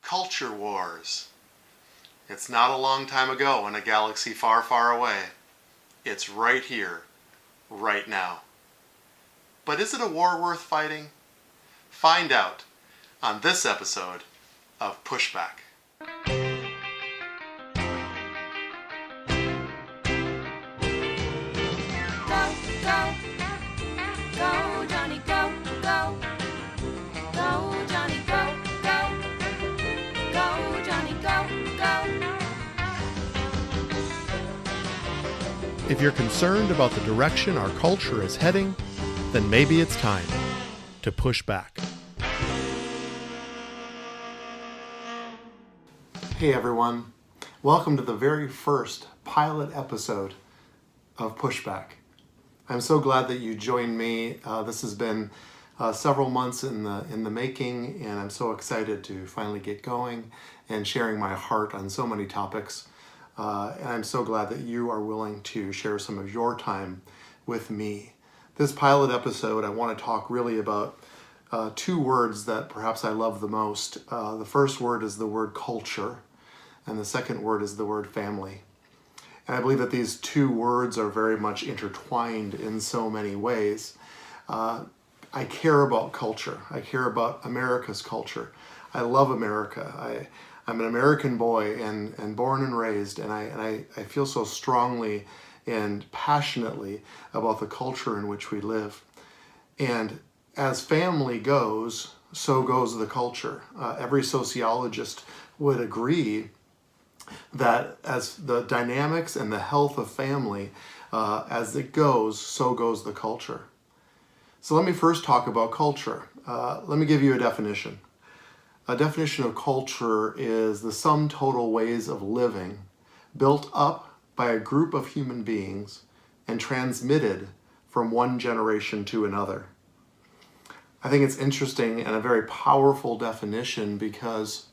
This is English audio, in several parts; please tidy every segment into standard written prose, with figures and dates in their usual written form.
Culture wars. It's not a long time ago in a galaxy far, far away. It's right here, right now. But is it a war worth fighting? Find out on this episode of PushBack. Go, Jonny, go, go. Go, Jonny, go, go. Go, Jonny, go, go. If you're concerned about the direction our culture is heading, then maybe it's time to push back. Hey everyone, welcome to the very first pilot episode of PushBack. I'm so glad that you joined me. This has been several months in the making, and I'm so excited to finally get going and sharing my heart on so many topics. And I'm so glad that you are willing to share some of your time with me. This pilot episode, I want to talk really about two words that perhaps I love the most. The first word is the word culture, and the second word is the word family. And I believe that these two words are very much intertwined in so many ways. I care about culture. I care about America's culture. I love America. I'm an American boy and born and raised, and I feel so strongly and passionately about the culture in which we live. And as family goes, so goes the culture. Every sociologist would agree that as the dynamics and the health of family, as it goes, so goes the culture. So let me first talk about culture. Let me give you a definition. A definition of culture is the sum total ways of living built up by a group of human beings and transmitted from one generation to another. I think it's interesting and a very powerful definition because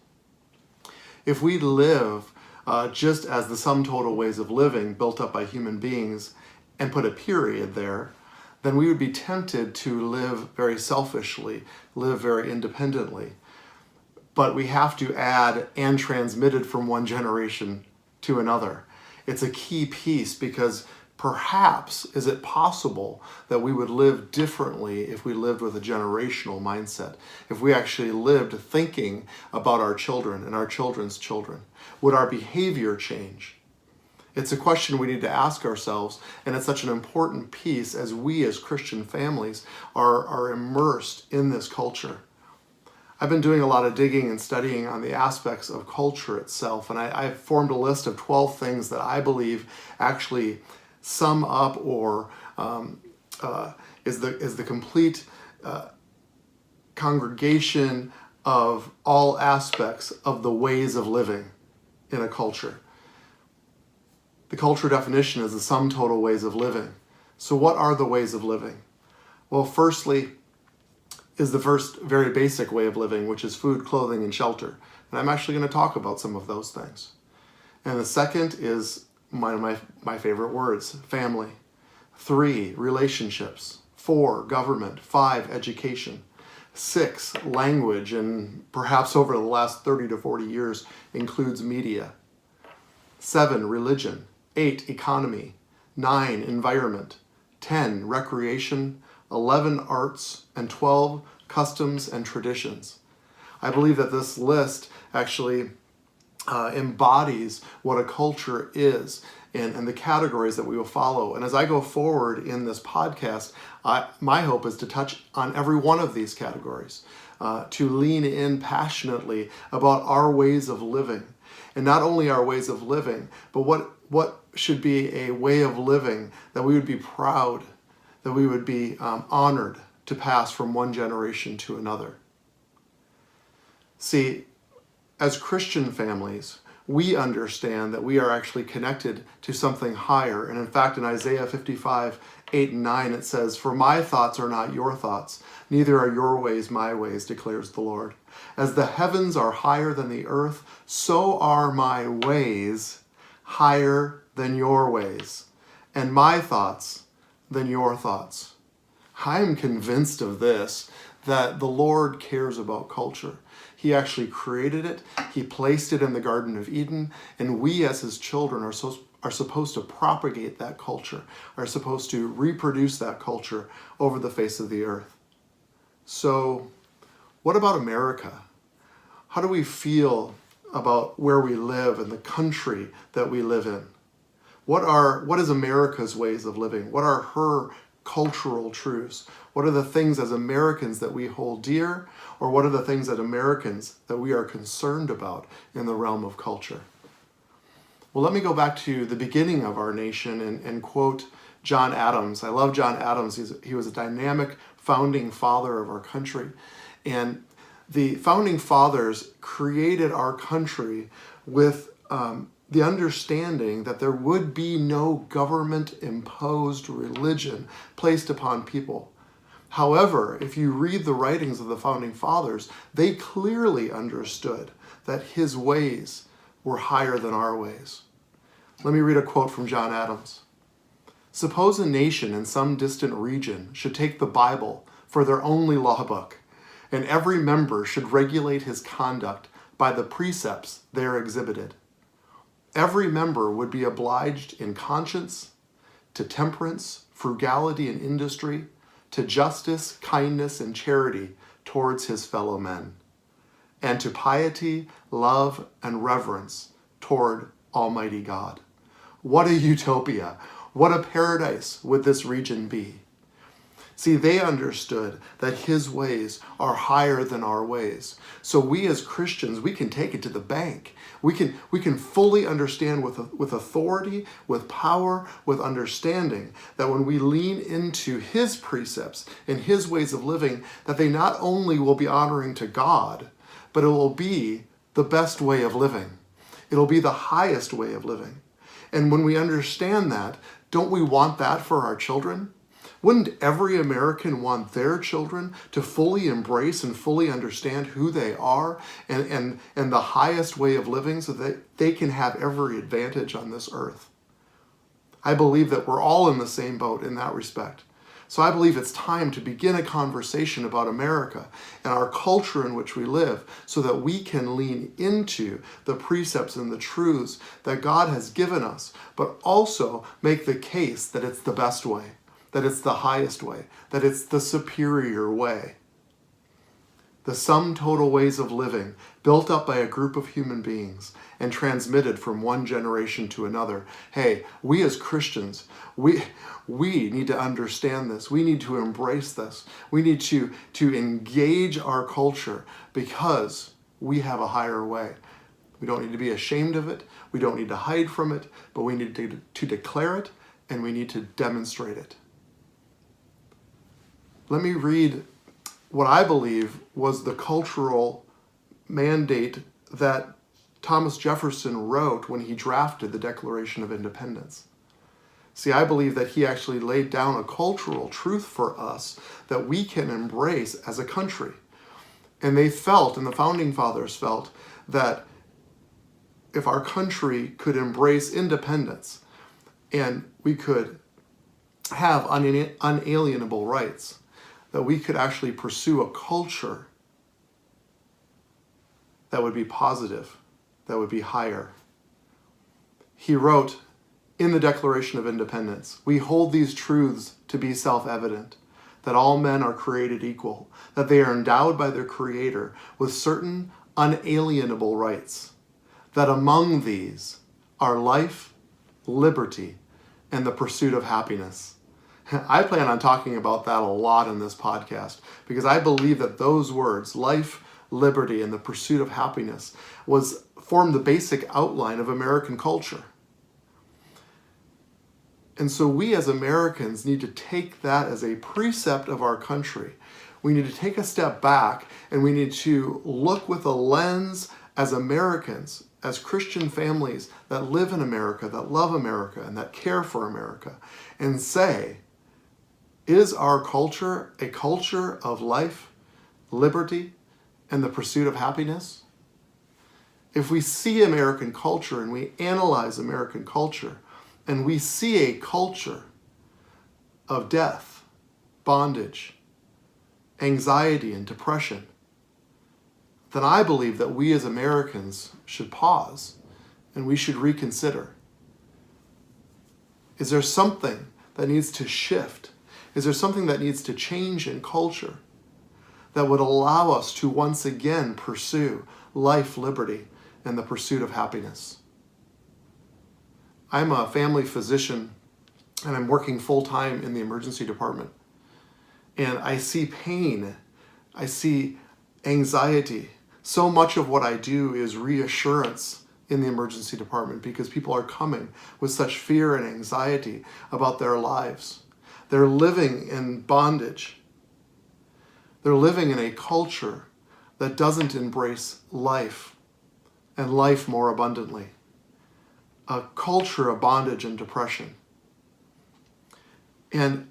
if we live just as the sum total ways of living built up by human beings and put a period there, then we would be tempted to live very selfishly, live very independently. But we have to add and transmitted from one generation to another. It's a key piece because perhaps is it possible that we would live differently if we lived with a generational mindset, if we actually lived thinking about our children and our children's children? Would our behavior change? It's a question we need to ask ourselves, and it's such an important piece as we as Christian families are immersed in this culture. I've been doing a lot of digging and studying on the aspects of culture itself, and I've formed a list of 12 things that I believe actually sum up or is the complete congregation of all aspects of the ways of living in a culture. The culture definition is the sum total ways of living. So what are the ways of living? Well, firstly is the first very basic way of living, which is food, clothing, and shelter. And I'm actually going to talk about some of those things. And the second is one of my favorite words, family. 3, relationships. 4, government. 5, education. 6, language, and perhaps over the last 30 to 40 years includes media. 7, religion. 8, economy. 9, environment. 10, recreation. 11, arts. And 12, customs and traditions. I believe that this list actually embodies what a culture is and the categories that we will follow. And as I go forward in this podcast, my hope is to touch on every one of these categories, to lean in passionately about our ways of living. And not only our ways of living, but what should be a way of living that we would be proud, that we would be honored to pass from one generation to another. See, as Christian families, we understand that we are actually connected to something higher. And in fact, in Isaiah 55, 8 and 9, it says, "For my thoughts are not your thoughts, neither are your ways my ways, declares the Lord. As the heavens are higher than the earth, so are my ways higher than your ways, and my thoughts than your thoughts." I am convinced of this, that the Lord cares about culture. He actually created it. He placed it in the Garden of Eden. And we as his children are supposed to propagate that culture, are supposed to reproduce that culture over the face of the earth. So what about America? How do we feel about where we live and the country that we live in? What is America's ways of living? What are her cultural truths? What are the things as Americans that we hold dear? Or what are the things that Americans that we are concerned about in the realm of culture? Well, let me go back to the beginning of our nation and quote John Adams. I love John Adams. He was a dynamic founding father of our country. And the founding fathers created our country with the understanding that there would be no government-imposed religion placed upon people. However, if you read the writings of the founding fathers, they clearly understood that his ways were higher than our ways. Let me read a quote from John Adams. "Suppose a nation in some distant region should take the Bible for their only law book, and every member should regulate his conduct by the precepts there exhibited. Every member would be obliged in conscience, to temperance, frugality, and industry, to justice, kindness, and charity towards his fellow men, and to piety, love, and reverence toward Almighty God. What a utopia! What a paradise would this region be!" See, they understood that his ways are higher than our ways. So we as Christians, we can take it to the bank. We can fully understand with authority, with power, with understanding that when we lean into his precepts and his ways of living, that they not only will be honoring to God, but it will be the best way of living. It'll be the highest way of living. And when we understand that, don't we want that for our children? Wouldn't every American want their children to fully embrace and fully understand who they are and the highest way of living so that they can have every advantage on this earth? I believe that we're all in the same boat in that respect. So I believe it's time to begin a conversation about America and our culture in which we live so that we can lean into the precepts and the truths that God has given us, but also make the case that it's the best way, that it's the highest way, that it's the superior way. The sum total ways of living built up by a group of human beings and transmitted from one generation to another. Hey, we as Christians, we need to understand this. We need to embrace this. We need to engage our culture because we have a higher way. We don't need to be ashamed of it. We don't need to hide from it, but we need to declare it and we need to demonstrate it. Let me read what I believe was the cultural mandate that Thomas Jefferson wrote when he drafted the Declaration of Independence. See, I believe that he actually laid down a cultural truth for us that we can embrace as a country. And they felt, and the Founding Fathers felt, that if our country could embrace independence and we could have unalienable rights, that we could actually pursue a culture that would be positive, that would be higher. He wrote in the Declaration of Independence, "We hold these truths to be self-evident, that all men are created equal, that they are endowed by their Creator with certain unalienable rights, that among these are life, liberty, and the pursuit of happiness." I plan on talking about that a lot in this podcast because I believe that those words, life, liberty, and the pursuit of happiness, formed the basic outline of American culture. And so we as Americans need to take that as a precept of our country. We need to take a step back and we need to look with a lens as Americans, as Christian families that live in America, that love America, and that care for America, and say, is our culture a culture of life, liberty, and the pursuit of happiness? If we see American culture and we analyze American culture and we see a culture of death, bondage, anxiety, and depression, then I believe that we as Americans should pause and we should reconsider. Is there something that needs to shift? Is there something that needs to change in culture that would allow us to once again pursue life, liberty, and the pursuit of happiness? I'm a family physician and I'm working full-time in the emergency department. And I see pain, I see anxiety. So much of what I do is reassurance in the emergency department because people are coming with such fear and anxiety about their lives. They're living in bondage. They're living in a culture that doesn't embrace life and life more abundantly. A culture of bondage and depression. And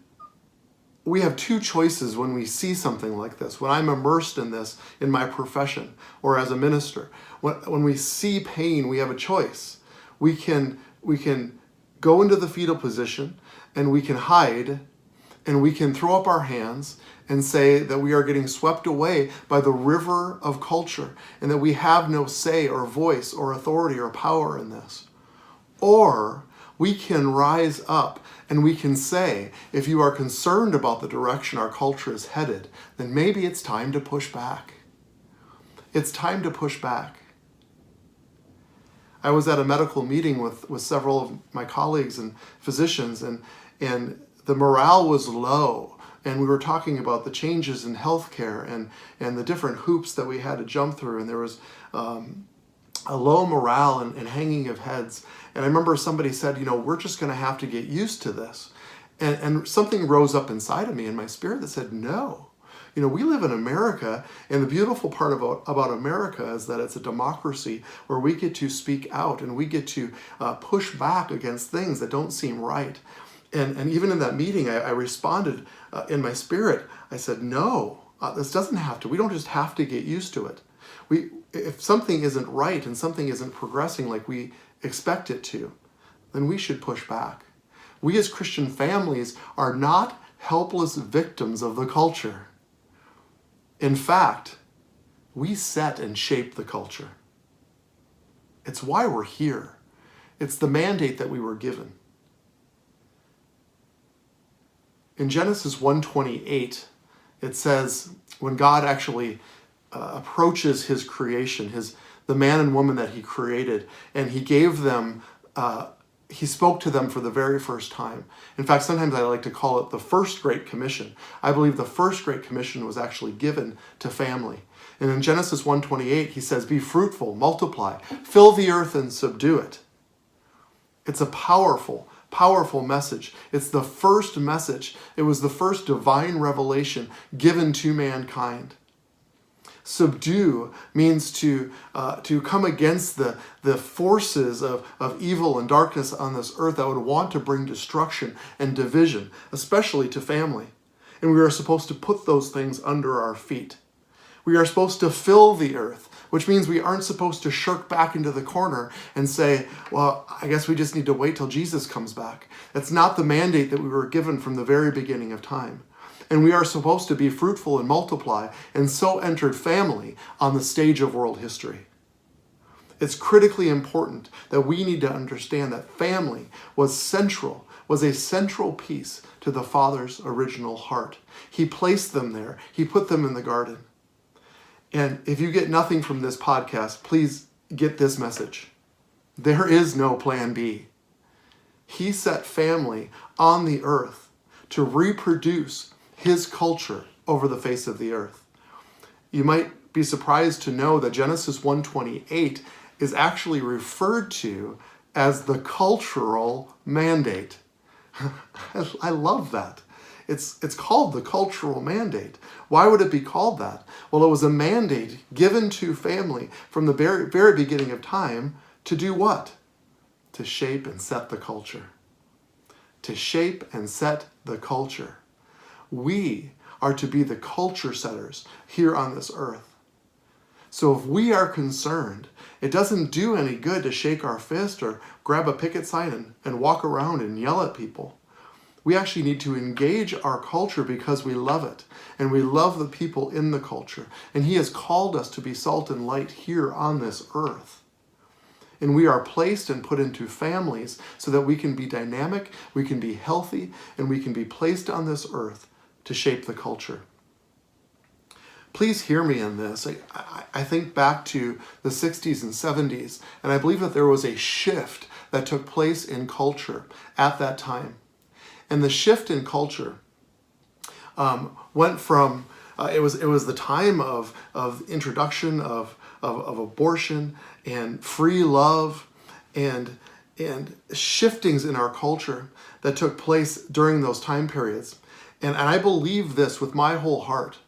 we have two choices when we see something like this. When I'm immersed in this in my profession or as a minister, when we see pain, we have a choice. We can go into the fetal position and we can hide and we can throw up our hands and say that we are getting swept away by the river of culture and that we have no say or voice or authority or power in this. Or we can rise up and we can say, if you are concerned about the direction our culture is headed, then maybe it's time to push back. It's time to push back. I was at a medical meeting with several of my colleagues and physicians, and the morale was low. And we were talking about the changes in healthcare and the different hoops that we had to jump through. And there was a low morale and hanging of heads. And I remember somebody said, we're just going to have to get used to this. And something rose up inside of me in my spirit that said, no. We live in America, and the beautiful part about America is that it's a democracy where we get to speak out and we get to push back against things that don't seem right. And even in that meeting, I responded in my spirit. I said, no, this doesn't have to. We don't just have to get used to it. If something isn't right and something isn't progressing like we expect it to, then we should push back. We as Christian families are not helpless victims of the culture. In fact, we set and shape the culture. It's why we're here. It's the mandate that we were given. In Genesis 1:28, it says, when God actually approaches his creation, the man and woman that he created, and he gave them, he spoke to them for the very first time. In fact, sometimes I like to call it the first Great Commission. I believe the first Great Commission was actually given to family. And in Genesis 1:28, he says, be fruitful, multiply, fill the earth and subdue it. It's a powerful message. It's the first message. It was the first divine revelation given to mankind. Subdue means to come against the forces of evil and darkness on this earth that would want to bring destruction and division, especially to family. And we are supposed to put those things under our feet. We are supposed to fill the earth, which means we aren't supposed to shirk back into the corner and say, well, I guess we just need to wait till Jesus comes back. That's not the mandate that we were given from the very beginning of time. And we are supposed to be fruitful and multiply, and so entered family on the stage of world history. It's critically important that we need to understand that family was a central piece to the Father's original heart. He placed them there. He put them in the garden. And if you get nothing from this podcast, please get this message. There is no plan B. He set family on the earth to reproduce his culture over the face of the earth. You might be surprised to know that Genesis 1:28 is actually referred to as the cultural mandate. I love that. It's called the cultural mandate. Why would it be called that? Well, it was a mandate given to family from the very, very beginning of time to do what? To shape and set the culture. To shape and set the culture. We are to be the culture setters here on this earth. So if we are concerned, it doesn't do any good to shake our fist or grab a picket sign and walk around and yell at people. We actually need to engage our culture because we love it, and we love the people in the culture. And he has called us to be salt and light here on this earth. And we are placed and put into families so that we can be dynamic, we can be healthy, and we can be placed on this earth to shape the culture. Please hear me in this. I think back to the 60s and 70s, and I believe that there was a shift that took place in culture at that time. And the shift in culture went from, it was the time of introduction of abortion and free love and shiftings in our culture that took place during those time periods. And I believe this with my whole heart,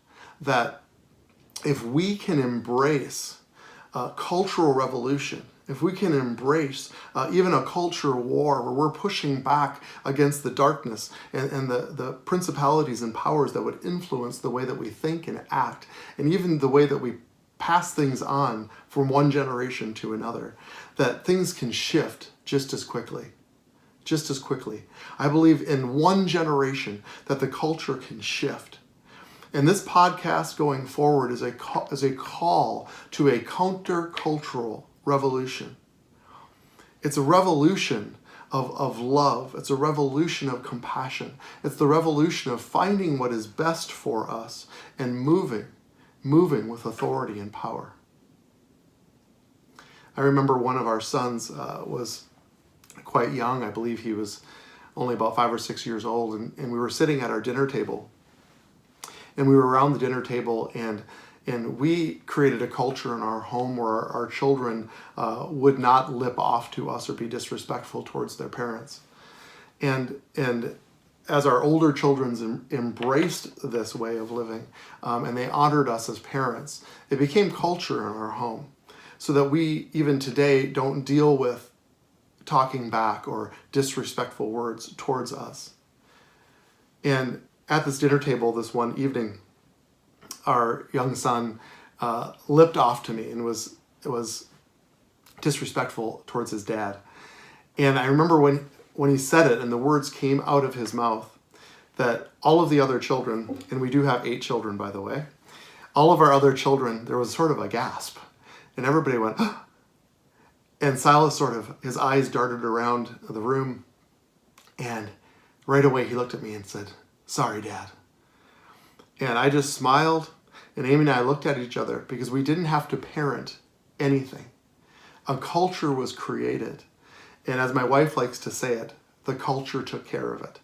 that if we can embrace cultural revolution, if we can embrace even a culture war where we're pushing back against the darkness and the principalities and powers that would influence the way that we think and act, and even the way that we pass things on from one generation to another, that things can shift just as quickly. Just as quickly. I believe in one generation that the culture can shift. And this podcast going forward is a call to a countercultural revolution. It's a revolution of love. It's a revolution of compassion. It's the revolution of finding what is best for us and moving with authority and power. I remember one of our sons was quite young. I believe he was only about 5 or 6 years old, and we were sitting at our dinner table. And we were around the dinner table, and we created a culture in our home where our children would not lip off to us or be disrespectful towards their parents. And as our older children embraced this way of living, and they honored us as parents, it became culture in our home, so that we even today don't deal with talking back or disrespectful words towards us. And at this dinner table this one evening, our young son lipped off to me and was disrespectful towards his dad. And I remember when he said it and the words came out of his mouth, that all of the other children, and we do have 8 children, by the way, all of our other children, there was sort of a gasp. And everybody went, "Huh." And Silas his eyes darted around the room. And right away he looked at me and said, "Sorry, Dad." And I just smiled, and Amy and I looked at each other because we didn't have to parent anything. A culture was created. And as my wife likes to say it, the culture took care of it.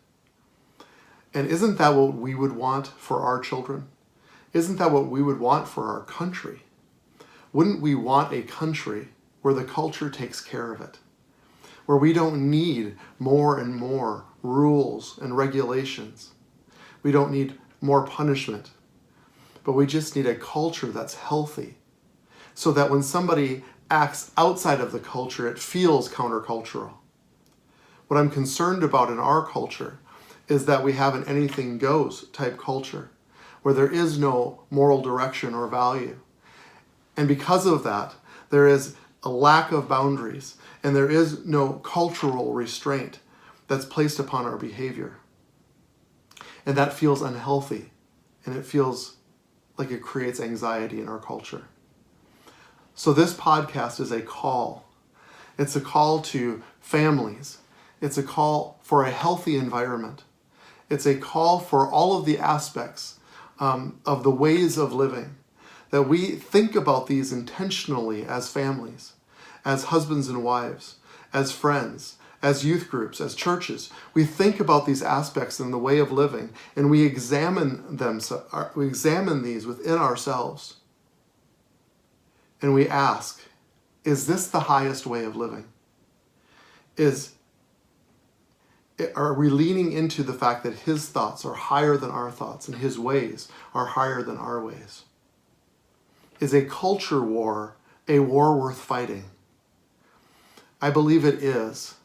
And isn't that what we would want for our children? Isn't that what we would want for our country? Wouldn't we want a country where the culture takes care of it? Where we don't need more and more rules and regulations. We don't need more punishment. But we just need a culture that's healthy, so that when somebody acts outside of the culture, it feels countercultural. What I'm concerned about in our culture is that we have an anything goes type culture, where there is no moral direction or value. And because of that, there is a lack of boundaries, and there is no cultural restraint that's placed upon our behavior. And that feels unhealthy, and it feels like it creates anxiety in our culture. So this podcast is a call. It's a call to families. It's a call for a healthy environment. It's a call for all of the aspects of the ways of living, that we think about these intentionally as families, as husbands and wives, as friends, as youth groups, as churches. We think about these aspects in the way of living, and we examine them. We examine these within ourselves, and we ask, is this the highest way of living? Are we leaning into the fact that his thoughts are higher than our thoughts and his ways are higher than our ways? Is a culture war a war worth fighting? I believe it is.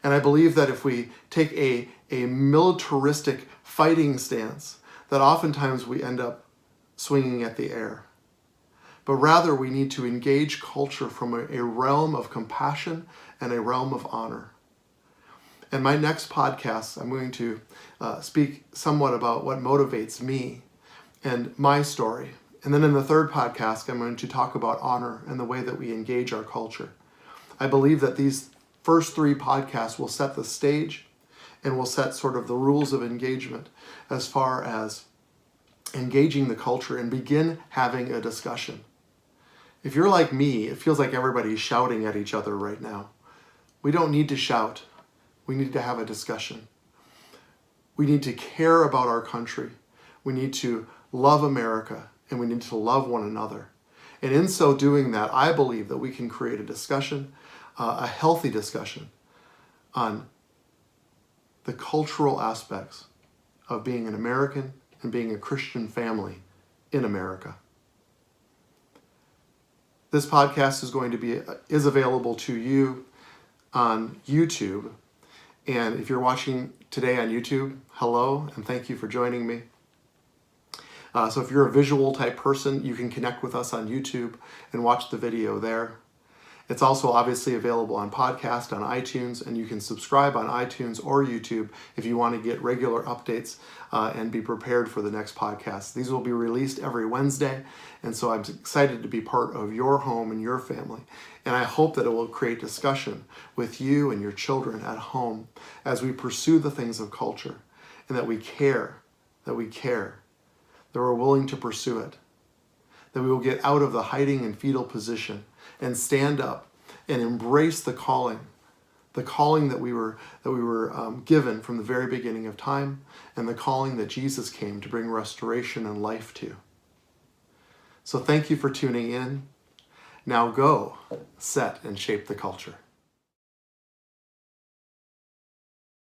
And I believe that if we take a militaristic fighting stance, that oftentimes we end up swinging at the air. But rather, we need to engage culture from a realm of compassion and a realm of honor. In my next podcast, I'm going to speak somewhat about what motivates me and my story. And then in the third podcast, I'm going to talk about honor and the way that we engage our culture. I believe that these first 3 podcasts will set the stage and will set sort of the rules of engagement as far as engaging the culture and begin having a discussion. If you're like me, it feels like everybody's shouting at each other right now. We don't need to shout. We need to have a discussion. We need to care about our country. We need to love America, and we need to love one another. And in so doing that, I believe that we can create a discussion, a healthy discussion on the cultural aspects of being an American and being a Christian family in America. This podcast is available to you on YouTube. And if you're watching today on YouTube, hello, and thank you for joining me. So if you're a visual type person, you can connect with us on YouTube and watch the video there. It's also obviously available on podcast on iTunes, and you can subscribe on iTunes or YouTube if you want to get regular updates and be prepared for the next podcast. These will be released every Wednesday, and so I'm excited to be part of your home and your family. And I hope that it will create discussion with you and your children at home as we pursue the things of culture, and that we care, that we're willing to pursue it, that we will get out of the hiding and fetal position and stand up and embrace the calling that we were given from the very beginning of time, and the calling that Jesus came to bring restoration and life to. So thank you for tuning in. Now go, set, and shape the culture.